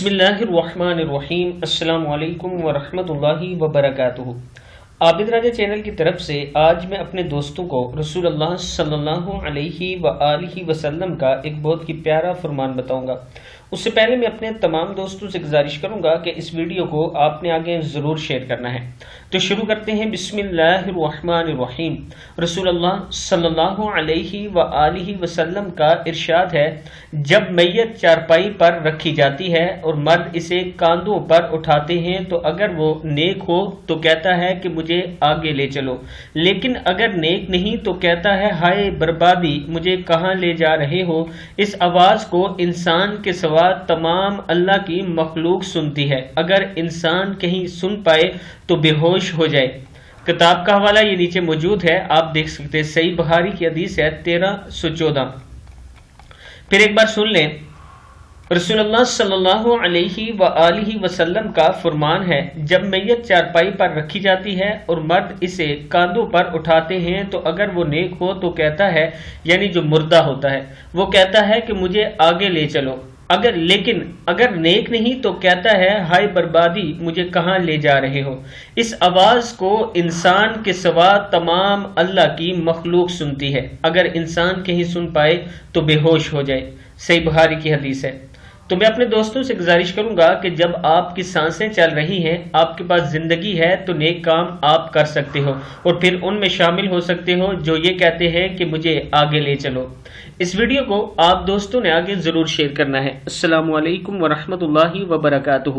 बिस्मिल्लाहिर्रहमानिर्रहीम। अस्सलाम वालेकुम वरहमतुल्लाहि वबरकातुहू। आबिद राजा चैनल की तरफ से आज मैं अपने दोस्तों को रसूल अल्लाह सल्लल्लाहु अलैहि व आलिहि वसल्लम का एक बहुत ही प्यारा फरमान बताऊंगा। उससे पहले मैं अपने तमाम दोस्तों से गुजारिश करूंगा कि इस वीडियो को आपने आगे ज़रूर शेयर करना है। तो शुरू करते हैं। बिस्मिल्लाहिर्रहमानिर्रहीम। रसूल अल्लाह सल्लल्लाहु अलैहि व आलिहि वसल्लम का इरशाद है, जब मैयत चारपाई पर रखी जाती है और मर्द इसे कांधों पर उठाते हैं तो अगर वो नेक हो तो कहता है कि मुझे आगे ले चलो, लेकिन अगर नेक नहीं तो कहता है हाय बर्बादी, मुझे कहाँ ले जा रहे हो। इस आवाज को इंसान के सिवा तमाम अल्लाह की मखलूक सुनती है। अगर इंसान कहीं सुन पाए तो बेहोश हो जाए। किताब का हवाला ये नीचे मौजूद है, आप देख सकते हैं। सही बुखारी की हदीस है 1314। फिर एक बार सुन लें। रसूलुल्लाह सल्लल्लाहु अलैहि व आलिहि वसल्लम का फरमान है, जब मैयत चारपाई पर रखी जाती है और मर्द इसे कांधों पर उठाते हैं तो अगर वो नेक हो तो कहता है, यानी जो मुर्दा होता है वो कहता है कि मुझे आगे ले चलो, लेकिन अगर नेक नहीं तो कहता है हाय बर्बादी, मुझे कहाँ ले जा रहे हो। इस आवाज को इंसान के सिवा तमाम अल्लाह की मखलूक सुनती है। अगर इंसान कहीं सुन पाए तो बेहोश हो जाए। सही बुखारी की हदीस है। तो मैं अपने दोस्तों से गुजारिश करूंगा कि जब आपकी सांसें चल रही हैं, आपके पास जिंदगी है, तो नेक काम आप कर सकते हो और फिर उनमें शामिल हो सकते हो जो ये कहते हैं कि मुझे आगे ले चलो। इस वीडियो को आप दोस्तों ने आगे जरूर शेयर करना है। अस्सलामु अलैकुम वरहमतुल्लाहि वबरकातुहू।